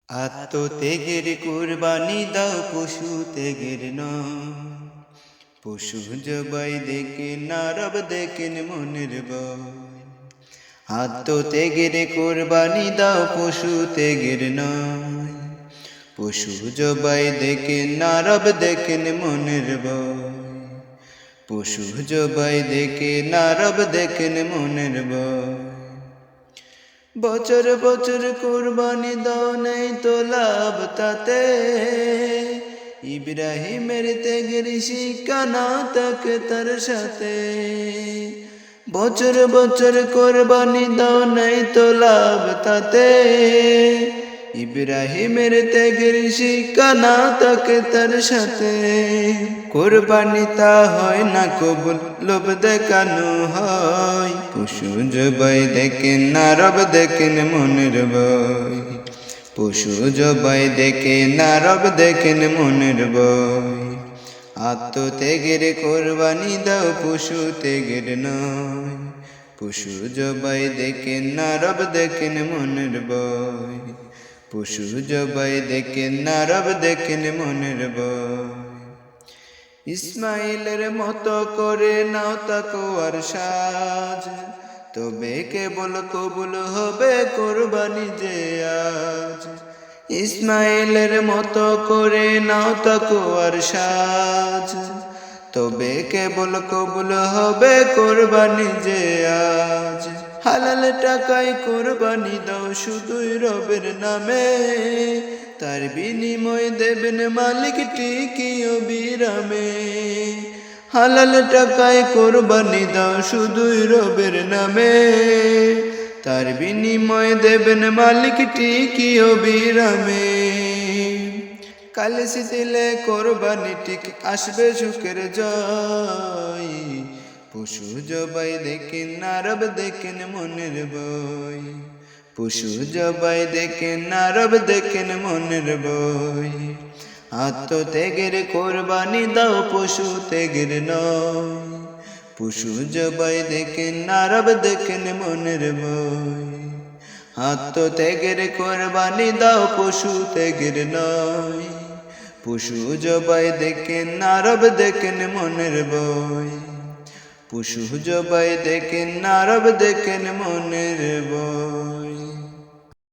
আত্মত্যাগের কুরবানি দাও পশু ত্যাগের নয়। পশু জবাই দেখে নারব দেখেন মনের ভয়। আত্মত্যাগের কুরবানি দাও পশু ত্যাগের নয়। পশু জবাই দেখে নারব দেখেন মনের ভয়। পশু জবাই দেখে নারব দেখেন মনের ভয়। বছর বছর কুরবানি দাও নেই তো লাভ তাতে। ইব্রাহিমের ত্যাগের শিক্ষা না থাকে তার সাথে। বছর বছর কুরবানি দাও নেই তো লাভ তাতে। ইব্রাহিমের ত্যাগের শিক্ষা না থাকে তার সাথে। কুরবানি তা হয় না কবুল, লোভ দেখানো হয়। পশু জবাই দেখেন নারব দেখেন মনের ভয়। পশু জবাই দেখে নারব দেখেন মনের ভয়। আত্মত্যাগের কুরবানি দাও পশু ত্যাগের নয়। পশু জবাই দেখেন নারব দেখেন মনের ভয়। পশু জবাই দেখেন নারব দেখেন মনের ভয়। ইসমাইলের মতো করে নাও তাকওয়ার সাজ, তবে কেবল কবুল হবে কুরবানি যে আজ। ইসমাইলের মতো করে নাও তাকওয়ার সাজ, তবে কেবল কবুল হবে কুরবানি যে আজ। হালাল টাকায় কুরবানি দাও শুধুই রবের নামে, তার বিনিময় দেবেন মালিক ঠিকই অবিরামে। হালাল টাকায় কুরবানি দাও শুধুই রবের নামে, তার বিনিময় দেবেন মালিক ঠিকই অবিরামে। কালিসি দিলে কুরবানি ঠিক আসবে সুখের জয়। পশু জবাই দেখেন নারব দেখেন মনের ভয়। পশু জবাই দেখেন নারব দেখেন মনের ভয়। আত্মত্যাগের কুরবানি দাও পশু ত্যাগের নয়। পশু জবাই দেখেন নারব দেখেন মনের ভয়। আত্মত্যাগের কুরবানি দাও পশু ত্যাগের নয়। পশু জবাই দেখেন নারব দেখেন মনের ভয়। পশু জবাই দেখেন নারব দেখেন মনের ভয়।